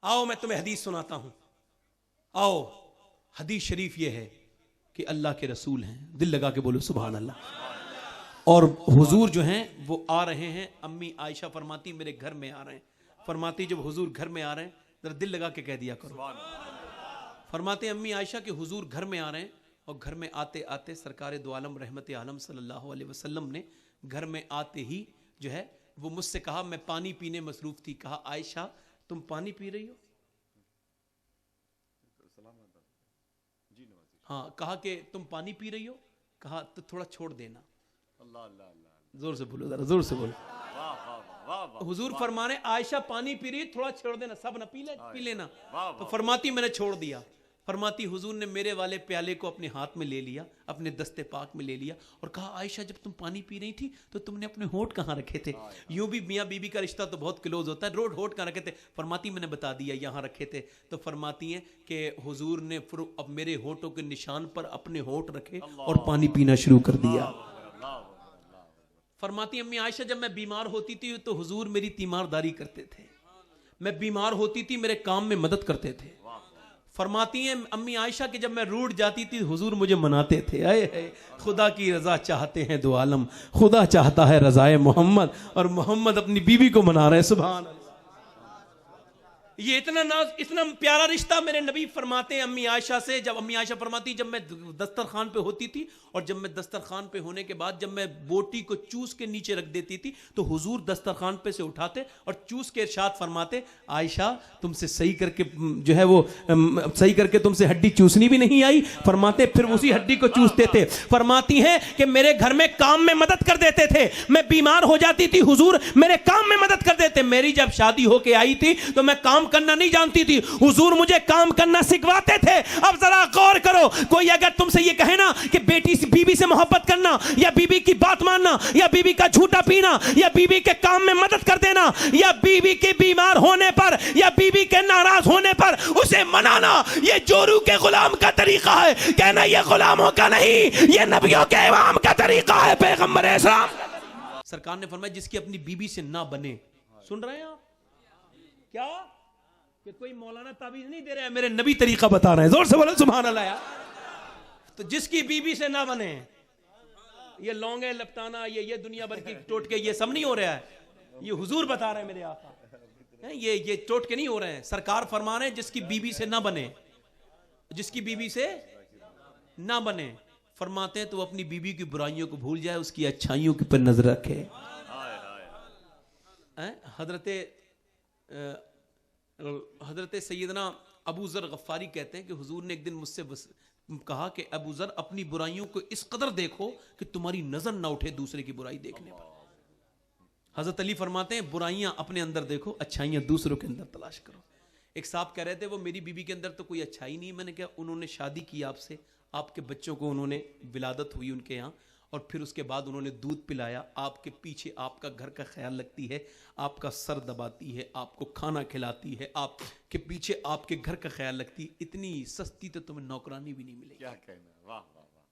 आओ मैं तुम्हें हदीस सुनाता हूं। आओ, हदीस शरीफ ये है कि अल्लाह के रसूल हैं, दिल लगा के बोलो सुभान अल्लाह। और हुजूर जो हैं वो आ रहे हैं। अम्मी आयशा फरमाती मेरे घर में आ रहे हैं। फरमाती जब हुजूर घर में आ रहे हैं, जरा दिल लगा के कह दिया करो। फरमाते अम्मी आयशा कि हुजूर घर में आ रहे हैं, और घर में आते आते सरकार दो आलम रहमत आलम सल्लल्लाहु अलैहि वसल्लम ने घर में आते ही जो है वो मुझसे कहा, मैं पानी पीने मसरूफ थी, कहा आयशा तुम पानी पी रही हो? हाँ, कहा कि तुम पानी पी रही हो? कहा तो थोड़ा छोड़ देना। अल्लाह अल्लाह अल्लाह, जोर से बोलो, जरा जोर से बोलो। हुजूर फरमाने आयशा पानी पी रही, थोड़ा छोड़ देना, सब ना पी लेना। तो फरमाती मैंने छोड़ दिया। फरमाती हुजूर ने मेरे वाले प्याले को अपने हाथ में ले लिया, अपने दस्ते पाक में ले लिया और कहा आयशा जब तुम पानी पी रही थी तो तुमने अपने होठ कहाँ रखे थे? यूं भी मियाँ बीबी का रिश्ता तो बहुत क्लोज होता है, होठ कहाँ रखे थे? फरमाती मैंने बता दिया यहाँ रखे थे। तो फरमाती हैं कि हुजूर ने फिर अब मेरे होठों के निशान पर अपने होठ रखे और पानी पीना शुरू कर दिया। फरमाती अम्मी आयशा जब मैं बीमार होती थी तो हुजूर मेरी तीमारदारी करते थे, मैं बीमार होती थी मेरे काम में मदद करते थे। फरमाती हैं अम्मी आयशा कि जब मैं रूठ जाती थी हुजूर मुझे मनाते थे। आए है खुदा की रजा चाहते हैं दो आलम, खुदा चाहता है रजाए मोहम्मद, और मोहम्मद अपनी बीवी को मना रहे हैं। सुभान अल्लाह, ये इतना नाज, इतना प्यारा रिश्ता मेरे नबी फरमाते हैं अम्मी आयशा से। जब अम्मी आयशा फरमाती जब मैं दस्तरखान पे होती थी और जब मैं दस्तरखान पे होने के बाद जब मैं बोटी को चूस के नीचे रख देती थी तो हुजूर दस्तरखान पे से उठाते और चूस के इरशाद फरमाते आयशा तुमसे सही करके जो है वो सही करके तुमसे हड्डी चूसनी भी नहीं आई। फरमाते फिर उसी हड्डी को चूसते थे। फरमाती हैं कि मेरे घर में काम में मदद कर देते थे, मैं बीमार हो जाती थी हुजूर मेरे काम में मदद कर देते। मेरी जब शादी होके आई थी तो मैं काम करना नहीं जानती थी, हुजूर मुझे काम करना सिखवाते थे। अब जरा गौर करो, कोई अगर तुमसे ये कहे ना कि बेटी से बीबी से मोहब्बत करना या बीबी की बात मानना या बीबी का झूठा पीना या बीबी के काम में मदद कर देना या बीबी के बीमार होने पर या बीबी के नाराज होने पर उसे मनाना, ये जोरू के गुलाम का तरीका है। कहना ये गुलामों का नहीं, ये नबियों के इमाम का तरीका है। पैगंबर इस्लाम सरकार ने फरमाया जिसकी अपनी बीबी से ना बने। सुन रहे हैं आप क्या कि कोई मौलाना ताबीज नहीं दे रहा है, मेरे नबी तरीका बता रहे हैं। जोर से बोलो सुभान अल्लाह यार। तो जिसकी बीबी से ना बने, ये लौंगे लपटाना ये दुनिया भर की टोटके ये सब नहीं हो रहा है, ये हुजूर बता रहे हैं मेरे आका। ये टोटके नहीं हो रहे हैं, सरकार फरमा रहे हैं जिसकी बीबी से ना बने, जिसकी बीबी से ना बने फरमाते हैं तो अपनी बीबी की बुराइयों को भूल जाए, उसकी अच्छाइयों पर नजर रखे। हजरत सैयदना अबू ज़र गफ्फारी कहते हैं कि हुजूर ने एक दिन मुझसे कहा कि अबू ज़र अपनी बुराइयों को इस कदर देखो कि तुम्हारी नजर ना उठे दूसरे की बुराई देखने पर। हजरत अली फरमाते हैं बुराइयां अपने अंदर देखो, अच्छाइयां दूसरों के अंदर तलाश करो। एक साहब कह रहे थे वो मेरी बीबी के अंदर तो कोई अच्छाई नहीं। मैंने कहा उन्होंने शादी की आपसे, आपके बच्चों को उन्होंने विलादत हुई उनके यहाँ, और फिर उसके बाद उन्होंने दूध पिलाया, आपके पीछे आपका घर का ख्याल रखती है, आपका सर दबाती है, आपको खाना खिलाती है, आपके पीछे आपके घर का ख्याल रखती है। इतनी सस्ती तो तुम्हें नौकरानी भी नहीं मिलेगी। क्या कहना, वाह वाह वाह।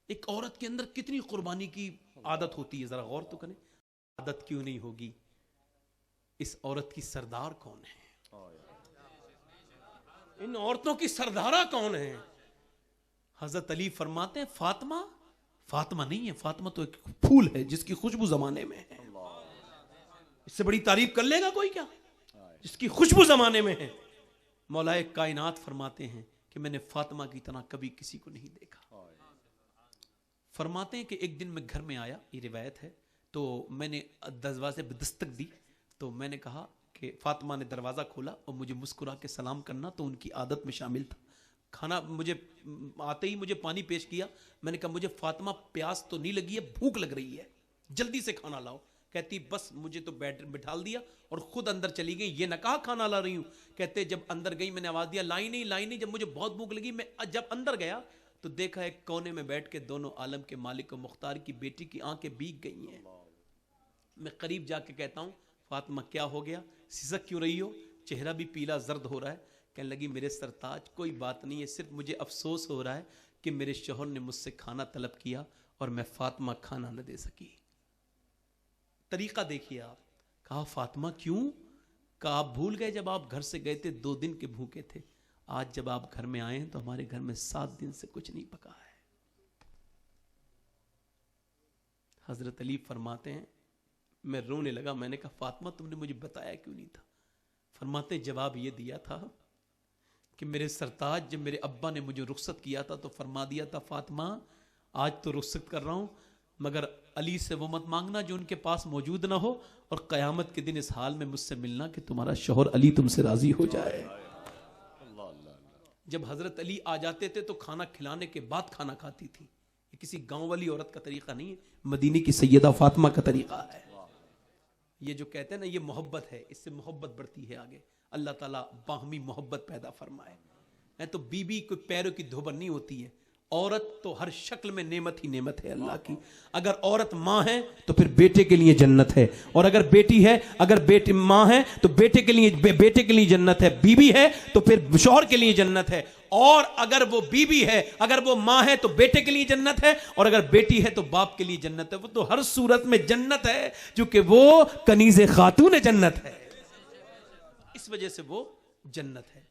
एक औरत के अंदर कितनी कुर्बानी की आदत होती है, जरा गौर तो करें। आदत क्यों नहीं होगी? इस औरत की सरदार कौन है? इन औरतों की सरदारा कौन है? हजरत अली फरमाते हैं फातिमा। फातिमा नहीं है, फातिमा तो एक फूल है जिसकी खुशबू जमाने में है। इससे बड़ी तारीफ कर लेगा कोई क्या? जिसकी खुशबू जमाने में है। मौलाए कायनात फरमाते हैं कि मैंने फातिमा की तरह कभी किसी को नहीं देखा। फरमाते हैं कि एक दिन मैं घर में आया, ये रिवायत है, तो मैंने दरवाजे पे दस्तक दी तो मैंने कहा कि फातिमा ने दरवाज़ा खोला और मुझे मुस्कुरा के सलाम करना तो उनकी आदत में शामिल था। खाना मुझे आते ही मुझे पानी पेश किया। मैंने कहा मुझे फातिमा प्यास तो नहीं लगी है, भूख लग रही है, जल्दी से खाना लाओ। कहती बस मुझे तो बिठाल दिया और खुद अंदर चली गई, ये ना कहा खाना ला रही हूँ। कहते जब अंदर गई मैंने आवाज़ दिया लाई नहीं। जब मुझे बहुत भूख लगी, मैं जब अंदर गया तो देखा एक कोने में बैठ के दोनों आलम के मालिक और मुख्तार की बेटी की आंखें भीग गई हैं। मैं करीब जाके कहता हूँ फातिमा क्या हो गया, सिसक क्यों रही हो, चेहरा भी पीला जर्द हो रहा है। कहने लगी मेरे सरताज कोई बात नहीं है, सिर्फ मुझे अफसोस हो रहा है कि मेरे शौहर ने मुझसे खाना तलब किया और मैं फातिमा खाना न दे सकी। तरीका देखिए आप। कहा फातिमा क्यों? कहा आप भूल गए जब आप घर से गए थे 2 दिन के भूखे थे, आज जब आप घर में आए हैं तो हमारे घर में 7 दिन से कुछ नहीं पका है। हजरत अली फरमाते हैं मैं रोने लगा। मैंने कहा फातिमा तुमने मुझे बताया क्यों नहीं था? फरमाते जवाब ये दिया था कि मेरे सरताज जब मेरे अब्बा ने मुझे रुखसत किया था तो फरमा दिया था फातिमा आज तो रुखसत कर रहा हूं, मगर अली से वो मत मांगना जो उनके पास मौजूद ना हो, और कयामत के दिन इस हाल में मुझसे मिलना कि तुम्हारा शौहर अली तुमसे राजी हो जाए। जब हजरत अली आ जाते थे तो खाना खिलाने के बाद खाना खाती थी। ये किसी गांव वाली औरत का तरीका नहीं है, मदीने की सैयदा फातिमा का तरीका है। ये जो कहते हैं ना ये मोहब्बत है, इससे मोहब्बत बढ़ती है आगे। अल्लाह ताला बाहमी मोहब्बत पैदा फरमाए। है तो बीबी कोई पैरों की धोबन नहीं होती है, औरत तो हर शक्ल में नेमत ही नेमत है अल्लाह की। अगर औरत माँ है तो फिर बेटे के लिए जन्नत है, और अगर बेटी है, अगर बेटी माँ है तो बेटे के लिए जन्नत है, बीबी है तो फिर शौहर के लिए जन्नत है, और अगर वो बीबी है, अगर वो माँ है तो बेटे के लिए जन्नत है, और अगर बेटी है तो बाप के लिए जन्नत है। वो तो हर सूरत में जन्नत है, क्योंकि वो कनीज़े खातून जन्नत है, इस वजह से वो जन्नत है।